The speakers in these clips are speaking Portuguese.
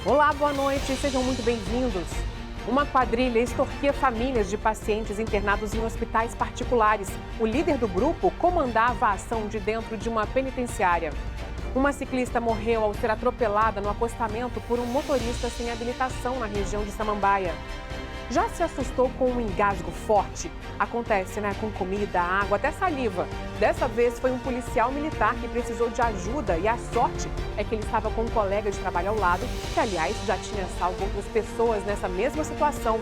Olá, boa noite, sejam muito bem-vindos. Uma quadrilha extorquia famílias de pacientes internados em hospitais particulares. O líder do grupo comandava a ação de dentro de uma penitenciária. Uma ciclista morreu ao ser atropelada no acostamento por um motorista sem habilitação na região de Samambaia. Já se assustou com um engasgo forte? Acontece, com comida, água, até saliva. Dessa vez foi um policial militar que precisou de ajuda e a sorte é que ele estava com um colega de trabalho ao lado, que aliás já tinha salvo outras pessoas nessa mesma situação.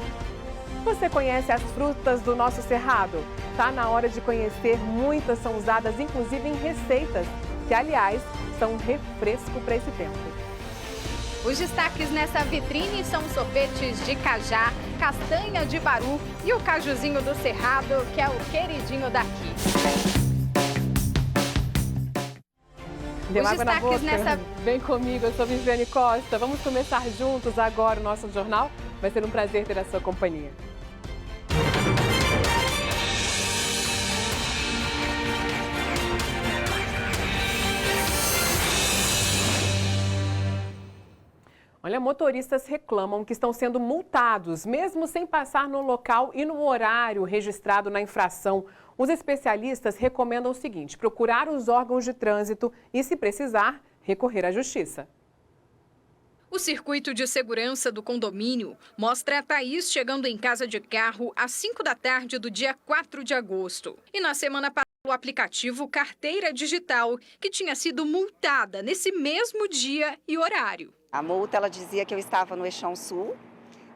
Você conhece as frutas do nosso cerrado? Tá na hora de conhecer, muitas são usadas inclusive em receitas, que aliás são um refresco para esse tempo. Os destaques nessa vitrine são sorvetes de cajá, castanha de baru e o cajuzinho do Cerrado, que é o queridinho daqui. Deu água na boca? Vem comigo, eu sou Viviane Costa. Vamos começar juntos agora o nosso jornal. Vai ser um prazer ter a sua companhia. Olha, motoristas reclamam que estão sendo multados, mesmo sem passar no local e no horário registrado na infração. Os especialistas recomendam o seguinte: procurar os órgãos de trânsito e, se precisar, recorrer à justiça. O circuito de segurança do condomínio mostra a Thaís chegando em casa de carro às 5 da tarde do dia 4 de agosto. E na semana passada, o aplicativo Carteira Digital, que tinha sido multada nesse mesmo dia e horário. A multa, ela dizia que eu estava no Eixão Sul,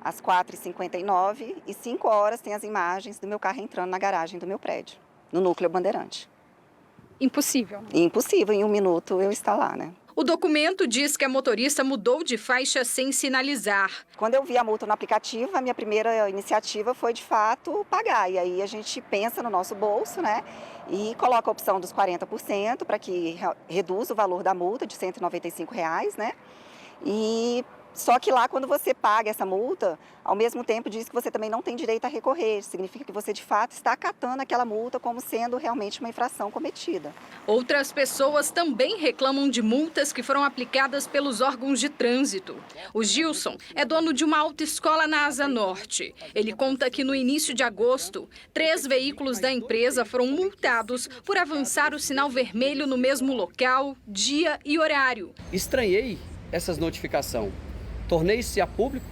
às 4h59, e 5 horas tem as imagens do meu carro entrando na garagem do meu prédio, no Núcleo Bandeirante. Impossível. Impossível, em 1 minuto eu estar lá, O documento diz que a motorista mudou de faixa sem sinalizar. Quando eu vi a multa no aplicativo, a minha primeira iniciativa foi, de fato, pagar. E aí a gente pensa no nosso bolso, e coloca a opção dos 40% para que reduza o valor da multa de R$ 195, E só que lá, quando você paga essa multa, ao mesmo tempo diz que você também não tem direito a recorrer. Significa que você, de fato, está acatando aquela multa como sendo realmente uma infração cometida. Outras pessoas também reclamam de multas que foram aplicadas pelos órgãos de trânsito. O Gilson é dono de uma autoescola na Asa Norte. Ele conta que no início de agosto, 3 veículos da empresa foram multados por avançar o sinal vermelho no mesmo local, dia e horário. Estranhei essas notificações. Tornei-se a público,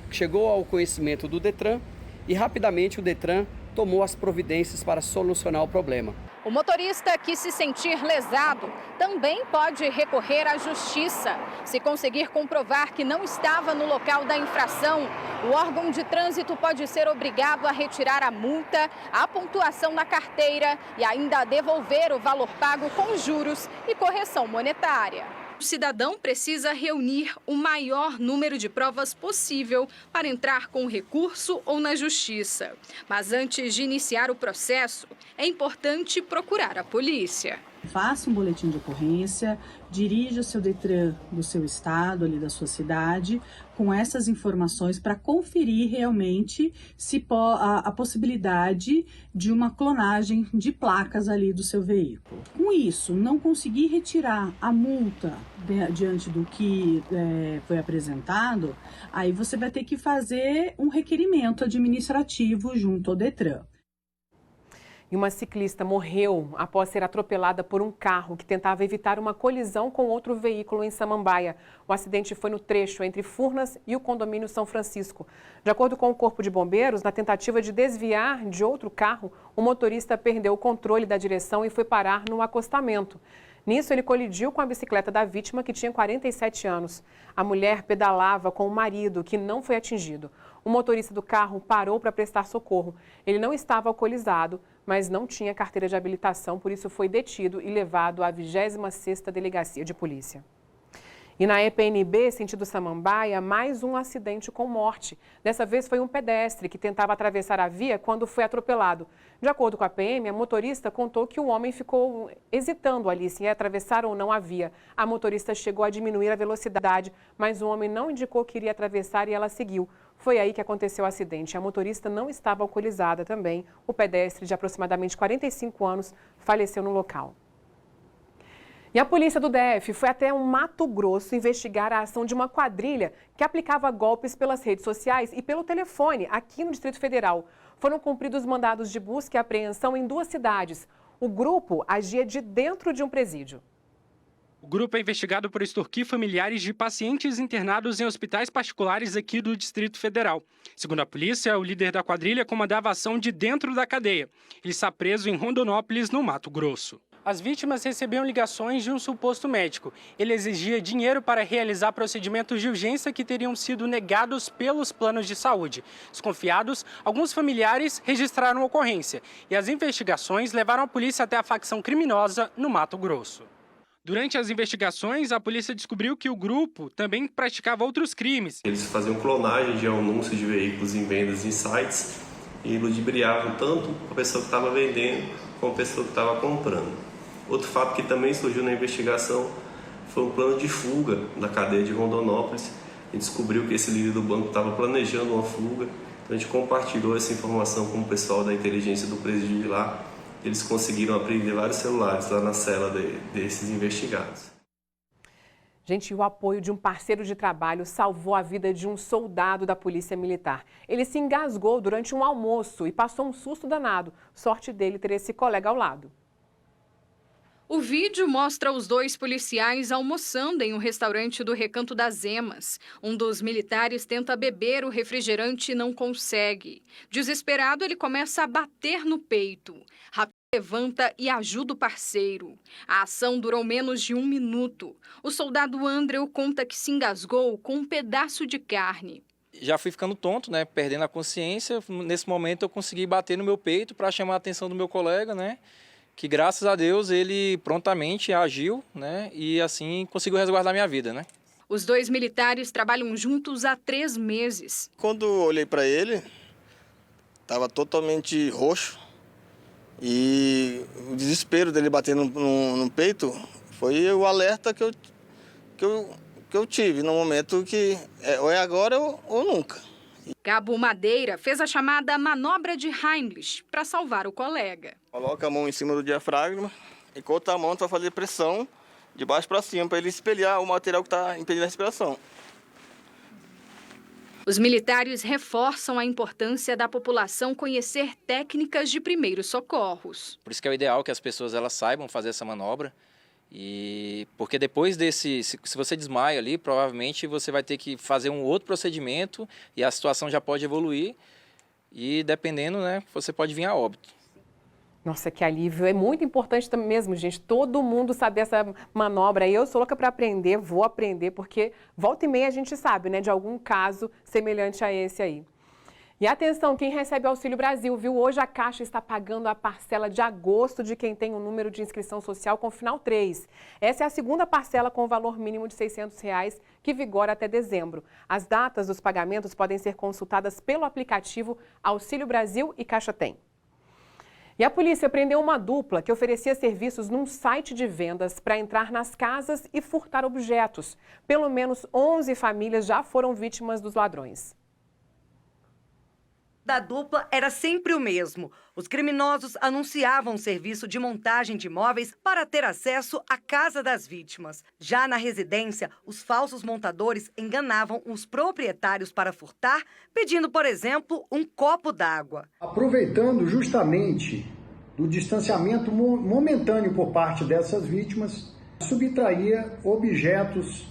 chegou ao conhecimento do Detran e rapidamente o Detran tomou as providências para solucionar o problema. O motorista que se sentir lesado também pode recorrer à justiça. Se conseguir comprovar que não estava no local da infração, o órgão de trânsito pode ser obrigado a retirar a multa, a pontuação na carteira e ainda a devolver o valor pago com juros e correção monetária. O cidadão precisa reunir o maior número de provas possível para entrar com recurso ou na justiça. Mas antes de iniciar o processo, é importante procurar a polícia. Faça um boletim de ocorrência, dirija o seu Detran do seu estado, ali da sua cidade, com essas informações para conferir realmente se a possibilidade de uma clonagem de placas ali do seu veículo. Com isso, não conseguir retirar a multa diante do que foi apresentado, aí você vai ter que fazer um requerimento administrativo junto ao Detran. E uma ciclista morreu após ser atropelada por um carro que tentava evitar uma colisão com outro veículo em Samambaia. O acidente foi no trecho entre Furnas e o condomínio São Francisco. De acordo com o Corpo de Bombeiros, na tentativa de desviar de outro carro, o motorista perdeu o controle da direção e foi parar no acostamento. Nisso, ele colidiu com a bicicleta da vítima, que tinha 47 anos. A mulher pedalava com o marido, que não foi atingido. O motorista do carro parou para prestar socorro. Ele não estava alcoolizado, mas não tinha carteira de habilitação, por isso foi detido e levado à 26ª Delegacia de Polícia. E na EPNB, sentido Samambaia, mais um acidente com morte. Dessa vez foi um pedestre que tentava atravessar a via quando foi atropelado. De acordo com a PM, a motorista contou que o homem ficou hesitando ali se ia atravessar ou não a via. A motorista chegou a diminuir a velocidade, mas o homem não indicou que iria atravessar e ela seguiu. Foi aí que aconteceu o acidente. A motorista não estava alcoolizada também. O pedestre, de aproximadamente 45 anos, faleceu no local. E a polícia do DF foi até o Mato Grosso investigar a ação de uma quadrilha que aplicava golpes pelas redes sociais e pelo telefone aqui no Distrito Federal. Foram cumpridos mandados de busca e apreensão em 2 cidades. O grupo agia de dentro de um presídio. O grupo é investigado por extorquir familiares de pacientes internados em hospitais particulares aqui do Distrito Federal. Segundo a polícia, o líder da quadrilha comandava a ação de dentro da cadeia. Ele está preso em Rondonópolis, no Mato Grosso. As vítimas recebiam ligações de um suposto médico. Ele exigia dinheiro para realizar procedimentos de urgência que teriam sido negados pelos planos de saúde. Desconfiados, alguns familiares registraram a ocorrência e as investigações levaram a polícia até a facção criminosa no Mato Grosso. Durante as investigações, a polícia descobriu que o grupo também praticava outros crimes. Eles faziam clonagem de anúncios de veículos em vendas em sites e ludibriavam tanto a pessoa que estava vendendo como a pessoa que estava comprando. Outro fato que também surgiu na investigação foi um plano de fuga da cadeia de Rondonópolis. A gente descobriu que esse líder do banco estava planejando uma fuga. Então a gente compartilhou essa informação com o pessoal da inteligência do presídio de lá. Eles conseguiram apreender vários celulares lá na cela desses investigados. Gente, o apoio de um parceiro de trabalho salvou a vida de um soldado da Polícia Militar. Ele se engasgou durante um almoço e passou um susto danado. Sorte dele ter esse colega ao lado. O vídeo mostra os 2 policiais almoçando em um restaurante do Recanto das Emas. Um dos militares tenta beber o refrigerante e não consegue. Desesperado, ele começa a bater no peito. Rápido levanta e ajuda o parceiro. A ação durou menos de 1 minuto. O soldado Andrew conta que se engasgou com um pedaço de carne. Já fui ficando tonto, né? Perdendo a consciência. Nesse momento eu consegui bater no meu peito para chamar a atenção do meu colega, né? Que graças a Deus ele prontamente agiu, né? E assim conseguiu resguardar minha vida, né? Os 2 militares trabalham juntos há 3 meses. Quando eu olhei para ele, estava totalmente roxo e o desespero dele bater no peito foi o alerta que eu tive no momento que ou é agora ou nunca. Cabo Madeira fez a chamada manobra de Heimlich para salvar o colega. Coloca a mão em cima do diafragma e com a outra mão para fazer pressão de baixo para cima, para ele espelhar o material que está impedindo a respiração. Os militares reforçam a importância da população conhecer técnicas de primeiros socorros. Por isso que é o ideal que as pessoas elas saibam fazer essa manobra. Porque depois se você desmaia ali, provavelmente você vai ter que fazer um outro procedimento e a situação já pode evoluir e dependendo, né, você pode vir a óbito. Nossa, que alívio. É muito importante também mesmo, gente, todo mundo saber essa manobra. Eu sou louca para aprender, vou aprender, porque volta e meia a gente sabe, né, de algum caso semelhante a esse aí. E atenção, quem recebe o Auxílio Brasil, viu? Hoje a Caixa está pagando a parcela de agosto de quem tem o número de inscrição social com final 3. Essa é a segunda parcela com o valor mínimo de R$ 600, que vigora até dezembro. As datas dos pagamentos podem ser consultadas pelo aplicativo Auxílio Brasil e Caixa Tem. E a polícia prendeu uma dupla que oferecia serviços num site de vendas para entrar nas casas e furtar objetos. Pelo menos 11 famílias já foram vítimas dos ladrões. Da dupla era sempre o mesmo. Os criminosos anunciavam um serviço de montagem de móveis para ter acesso à casa das vítimas. Já na residência, os falsos montadores enganavam os proprietários para furtar, pedindo, por exemplo, um copo d'água. Aproveitando justamente do distanciamento momentâneo por parte dessas vítimas, subtraía objetos,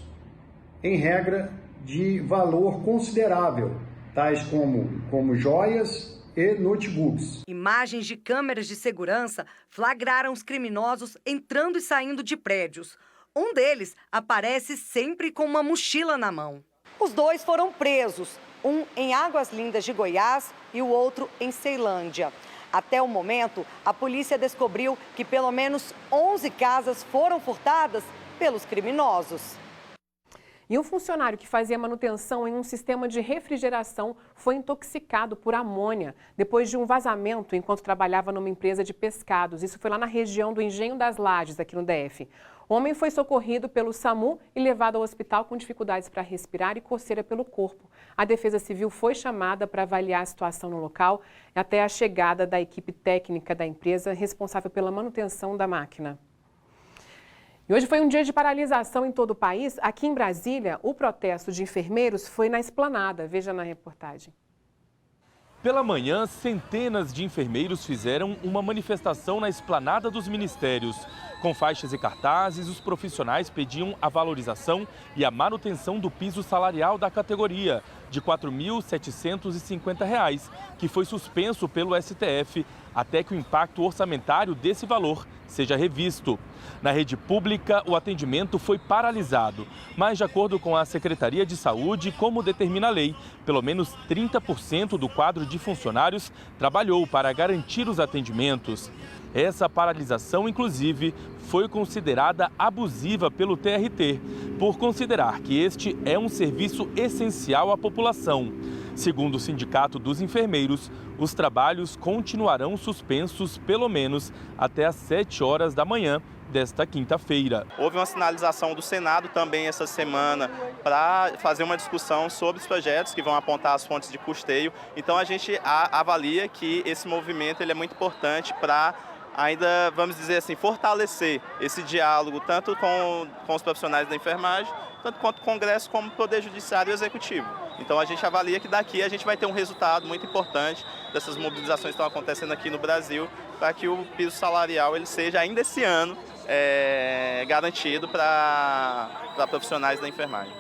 em regra, de valor considerável, tais como joias e notebooks. Imagens de câmeras de segurança flagraram os criminosos entrando e saindo de prédios. Um deles aparece sempre com uma mochila na mão. Os 2 foram presos, um em Águas Lindas de Goiás e o outro em Ceilândia. Até o momento, a polícia descobriu que pelo menos 11 casas foram furtadas pelos criminosos. E um funcionário que fazia manutenção em um sistema de refrigeração foi intoxicado por amônia depois de um vazamento enquanto trabalhava numa empresa de pescados. Isso foi lá na região do Engenho das Lajes, aqui no DF. O homem foi socorrido pelo SAMU e levado ao hospital com dificuldades para respirar e coceira pelo corpo. A Defesa Civil foi chamada para avaliar a situação no local até a chegada da equipe técnica da empresa responsável pela manutenção da máquina. E hoje foi um dia de paralisação em todo o país. Aqui em Brasília, o protesto de enfermeiros foi na Esplanada. Veja na reportagem. Pela manhã, centenas de enfermeiros fizeram uma manifestação na Esplanada dos Ministérios. Com faixas e cartazes, os profissionais pediam a valorização e a manutenção do piso salarial da categoria, de R$ 4.750, que foi suspenso pelo STF, até que o impacto orçamentário desse valor seja revisto. Na rede pública, o atendimento foi paralisado, mas de acordo com a Secretaria de Saúde, como determina a lei, pelo menos 30% do quadro de funcionários trabalhou para garantir os atendimentos. Essa paralisação, inclusive, foi considerada abusiva pelo TRT, por considerar que este é um serviço essencial à população. Segundo o Sindicato dos Enfermeiros, os trabalhos continuarão suspensos pelo menos até às 7 horas da manhã desta quinta-feira. Houve uma sinalização do Senado também essa semana para fazer uma discussão sobre os projetos que vão apontar as fontes de custeio. Então a gente avalia que esse movimento ele é muito importante para ainda, vamos dizer assim, fortalecer esse diálogo tanto com os profissionais da enfermagem, tanto quanto o Congresso como o Poder Judiciário e Executivo. Então a gente avalia que daqui a gente vai ter um resultado muito importante dessas mobilizações que estão acontecendo aqui no Brasil, para que o piso salarial ele seja ainda esse ano garantido para profissionais da enfermagem.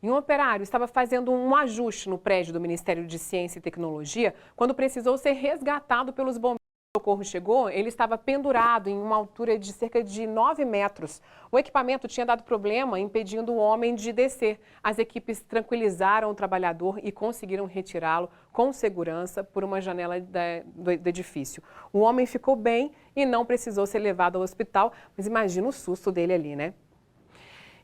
E um operário estava fazendo um ajuste no prédio do Ministério de Ciência e Tecnologia quando precisou ser resgatado pelos bombeiros. O socorro chegou, ele estava pendurado em uma altura de cerca de 9 metros. O equipamento tinha dado problema, impedindo o homem de descer. As equipes tranquilizaram o trabalhador e conseguiram retirá-lo com segurança por uma janela do edifício. O homem ficou bem e não precisou ser levado ao hospital, mas imagina o susto dele ali, né?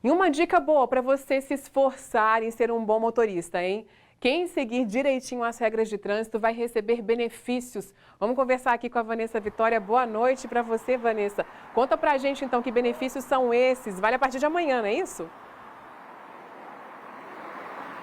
E uma dica boa para você se esforçar em ser um bom motorista, hein? Quem seguir direitinho as regras de trânsito vai receber benefícios. Vamos conversar aqui com a Vanessa Vitória. Boa noite para você, Vanessa. Conta pra gente então que benefícios são esses. Vale a partir de amanhã, não é isso?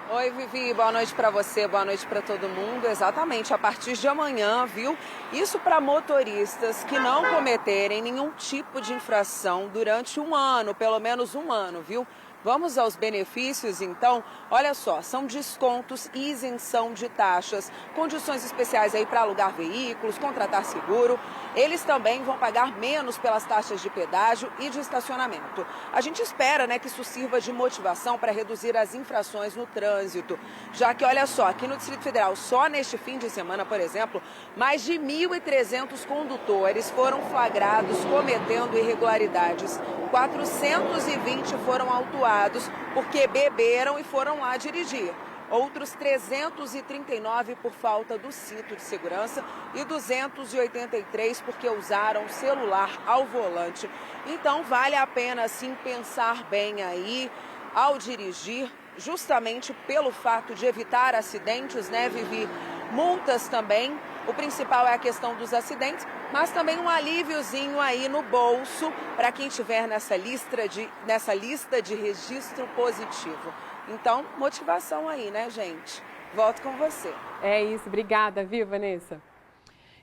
Oi, Vivi, boa noite para você, boa noite para todo mundo. Exatamente, a partir de amanhã, viu? Isso para motoristas que não cometerem nenhum tipo de infração durante um ano, pelo menos um ano, viu? Vamos aos benefícios, então. Olha só, são descontos e isenção de taxas, condições especiais aí para alugar veículos, contratar seguro. Eles também vão pagar menos pelas taxas de pedágio e de estacionamento. A gente espera, né, que isso sirva de motivação para reduzir as infrações no trânsito, já que, olha só, aqui no Distrito Federal, só neste fim de semana, por exemplo, mais de 1.300 condutores foram flagrados cometendo irregularidades. 420 foram autuados porque beberam e foram lá dirigir. Outros 339 por falta do cinto de segurança e 283 porque usaram celular ao volante. Então vale a pena sim pensar bem aí ao dirigir, justamente pelo fato de evitar acidentes, né, Vivi? Multas também. O principal é a questão dos acidentes, mas também um alíviozinho aí no bolso para quem estiver nessa lista de registro positivo. Então, motivação aí, né, gente? Volto com você. É isso, obrigada, viu, Vanessa?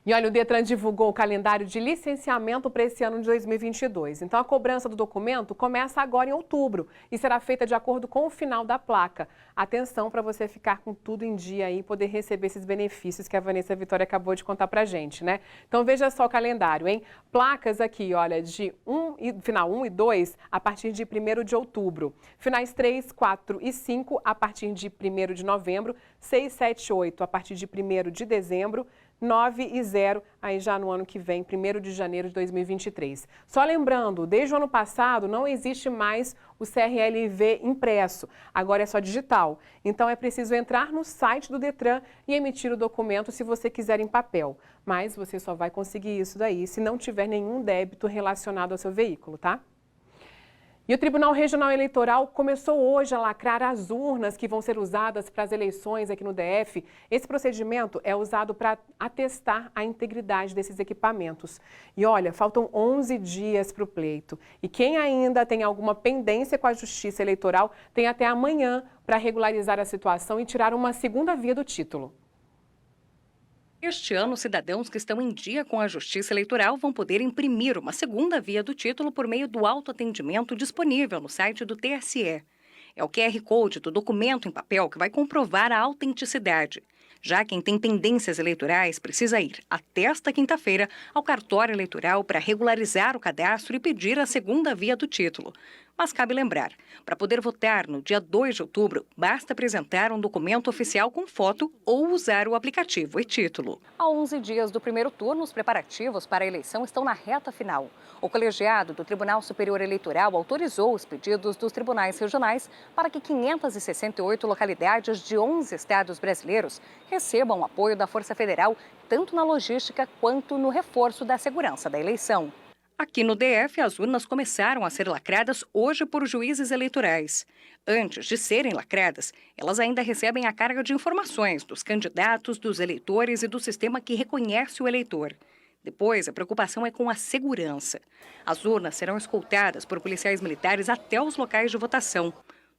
E olha, o Detran divulgou o calendário de licenciamento para esse ano de 2022. Então, a cobrança do documento começa agora em outubro e será feita de acordo com o final da placa. Atenção para você ficar com tudo em dia aí e poder receber esses benefícios que a Vanessa Vitória acabou de contar pra gente, né? Então, veja só o calendário, hein? Placas aqui, olha, de final 1 e 2 a partir de 1º de outubro. Finais 3, 4 e 5 a partir de 1º de novembro. 6, 7 e 8 a partir de 1º de dezembro. 9 e 0, aí já no ano que vem, 1º de janeiro de 2023. Só lembrando, desde o ano passado não existe mais o CRLV impresso, agora é só digital. Então é preciso entrar no site do Detran e emitir o documento se você quiser em papel. Mas você só vai conseguir isso daí se não tiver nenhum débito relacionado ao seu veículo, tá? E o Tribunal Regional Eleitoral começou hoje a lacrar as urnas que vão ser usadas para as eleições aqui no DF. Esse procedimento é usado para atestar a integridade desses equipamentos. E olha, faltam 11 dias para o pleito. E quem ainda tem alguma pendência com a Justiça Eleitoral tem até amanhã para regularizar a situação e tirar uma segunda via do título. Este ano, cidadãos que estão em dia com a Justiça Eleitoral vão poder imprimir uma segunda via do título por meio do autoatendimento disponível no site do TSE. É o QR Code do documento em papel que vai comprovar a autenticidade. Já quem tem pendências eleitorais precisa ir até esta quinta-feira ao cartório eleitoral para regularizar o cadastro e pedir a segunda via do título. Mas cabe lembrar, para poder votar no dia 2 de outubro, basta apresentar um documento oficial com foto ou usar o aplicativo e-título. Há 11 dias do primeiro turno, os preparativos para a eleição estão na reta final. O colegiado do Tribunal Superior Eleitoral autorizou os pedidos dos tribunais regionais para que 568 localidades de 11 estados brasileiros recebam o apoio da Força Federal, tanto na logística quanto no reforço da segurança da eleição. Aqui no DF, as urnas começaram a ser lacradas hoje por juízes eleitorais. Antes de serem lacradas, elas ainda recebem a carga de informações dos candidatos, dos eleitores e do sistema que reconhece o eleitor. Depois, a preocupação é com a segurança. As urnas serão escoltadas por policiais militares até os locais de votação.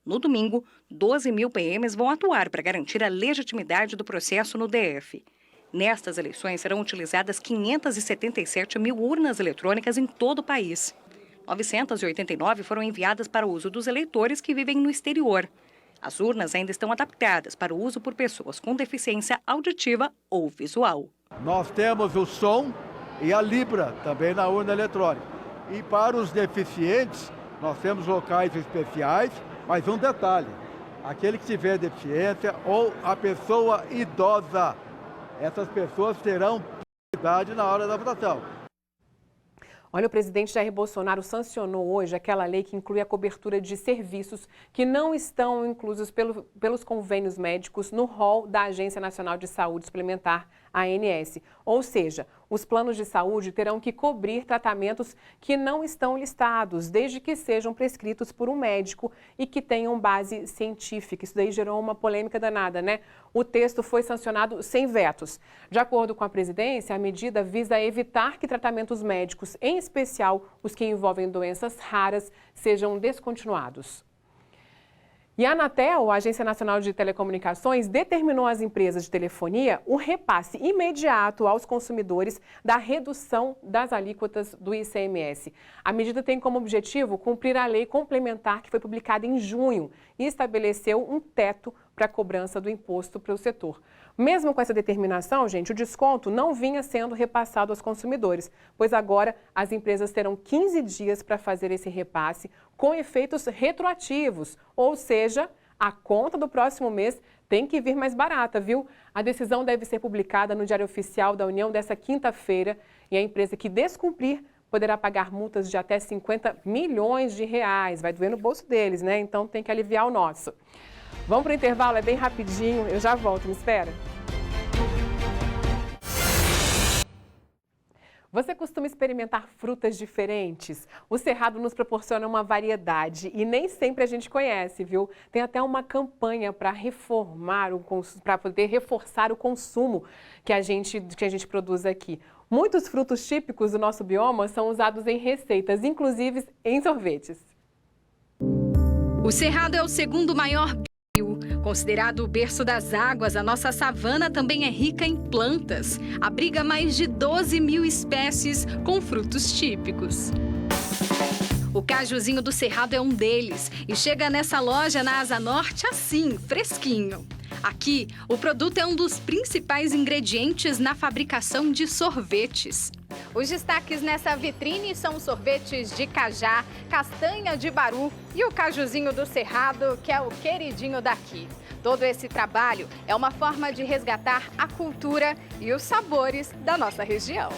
No domingo, 12 mil PMs vão atuar para garantir a legitimidade do processo no DF. Nestas eleições serão utilizadas 577 mil urnas eletrônicas em todo o país. 989 foram enviadas para o uso dos eleitores que vivem no exterior. As urnas ainda estão adaptadas para o uso por pessoas com deficiência auditiva ou visual. Nós temos o som e a Libra também na urna eletrônica. E para os deficientes, nós temos locais especiais, mas um detalhe, aquele que tiver deficiência ou a pessoa idosa, essas pessoas terão prioridade na hora da votação. Olha, o presidente Jair Bolsonaro sancionou hoje aquela lei que inclui a cobertura de serviços que não estão inclusos pelos convênios médicos no rol da Agência Nacional de Saúde Suplementar, ANS. Ou seja, os planos de saúde terão que cobrir tratamentos que não estão listados, desde que sejam prescritos por um médico e que tenham base científica. Isso daí gerou uma polêmica danada, né? O texto foi sancionado sem vetos. De acordo com a presidência, a medida visa evitar que tratamentos médicos, em especial os que envolvem doenças raras, sejam descontinuados. E a Anatel, a Agência Nacional de Telecomunicações, determinou às empresas de telefonia o repasse imediato aos consumidores da redução das alíquotas do ICMS. A medida tem como objetivo cumprir a lei complementar que foi publicada em junho e estabeleceu um teto para a cobrança do imposto para o setor. Mesmo com essa determinação, gente, o desconto não vinha sendo repassado aos consumidores, pois agora as empresas terão 15 dias para fazer esse repasse com efeitos retroativos, ou seja, a conta do próximo mês tem que vir mais barata, viu? A decisão deve ser publicada no Diário Oficial da União dessa quinta-feira e a empresa que descumprir poderá pagar multas de até 50 milhões de reais. Vai doer no bolso deles, né? Então tem que aliviar o nosso. Vamos para o intervalo, é bem rapidinho, eu já volto, me espera. Você costuma experimentar frutas diferentes? O Cerrado nos proporciona uma variedade e nem sempre a gente conhece, viu? Tem até uma campanha para para poder reforçar o consumo que a gente produz aqui. Muitos frutos típicos do nosso bioma são usados em receitas, inclusive em sorvetes. O Cerrado é o segundo maior considerado o berço das águas, a nossa savana também é rica em plantas. Abriga mais de 12 mil espécies com frutos típicos. O cajuzinho do Cerrado é um deles e chega nessa loja na Asa Norte assim, fresquinho. Aqui, o produto é um dos principais ingredientes na fabricação de sorvetes. Os destaques nessa vitrine são os sorvetes de cajá, castanha de baru e o cajuzinho do Cerrado, que é o queridinho daqui. Todo esse trabalho é uma forma de resgatar a cultura e os sabores da nossa região.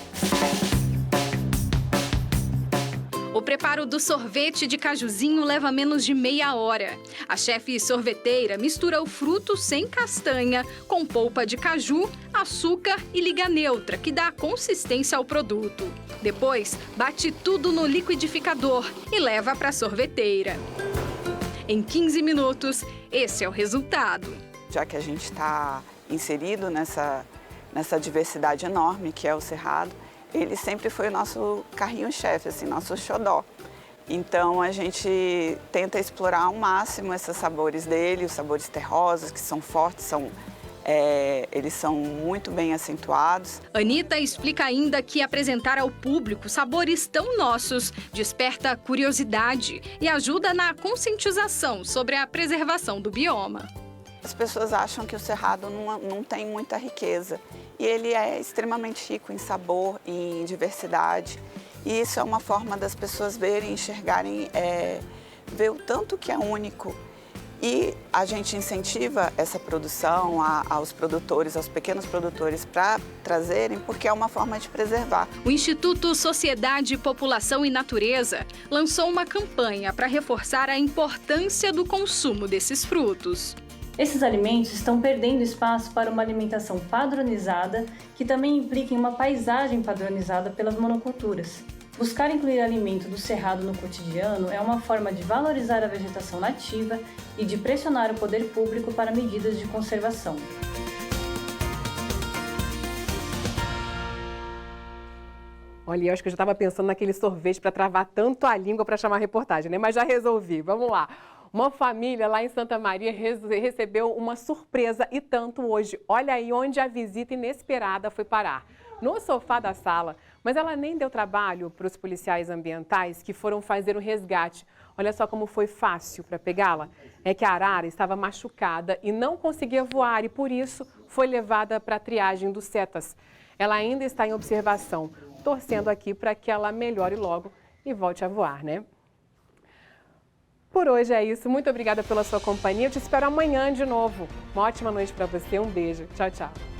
O preparo do sorvete de cajuzinho leva menos de meia hora. A chefe sorveteira mistura o fruto sem castanha com polpa de caju, açúcar e liga neutra, que dá consistência ao produto. Depois, bate tudo no liquidificador e leva para a sorveteira. Em 15 minutos, esse é o resultado. Já que a gente está inserido nessa diversidade enorme que é o Cerrado, ele sempre foi o nosso carrinho-chefe, assim, nosso xodó. Então a gente tenta explorar ao máximo esses sabores dele, os sabores terrosos, que são fortes, são eles são muito bem acentuados. Anitta explica ainda que apresentar ao público sabores tão nossos desperta curiosidade e ajuda na conscientização sobre a preservação do bioma. As pessoas acham que o Cerrado não tem muita riqueza e ele é extremamente rico em sabor e em diversidade. E isso é uma forma das pessoas verem, enxergarem, ver o tanto que é único. E a gente incentiva essa produção aos produtores, aos pequenos produtores, para trazerem, porque é uma forma de preservar. O Instituto Sociedade, População e Natureza lançou uma campanha para reforçar a importância do consumo desses frutos. Esses alimentos estão perdendo espaço para uma alimentação padronizada, que também implica em uma paisagem padronizada pelas monoculturas. Buscar incluir alimento do cerrado no cotidiano é uma forma de valorizar a vegetação nativa e de pressionar o poder público para medidas de conservação. Olha, eu acho que eu já estava pensando naquele sorvete para travar tanto a língua para chamar a reportagem, né? Mas já resolvi. Vamos lá. Uma família lá em Santa Maria recebeu uma surpresa e tanto hoje. Olha aí onde a visita inesperada foi parar. No sofá da sala, mas ela nem deu trabalho para os policiais ambientais que foram fazer o resgate. Olha só como foi fácil para pegá-la. É que a arara estava machucada e não conseguia voar e por isso foi levada para a triagem dos CETAS. Ela ainda está em observação, torcendo aqui para que ela melhore logo e volte a voar, né? Por hoje é isso. Muito obrigada pela sua companhia. Eu te espero amanhã de novo. Uma ótima noite para você. Um beijo. Tchau, tchau.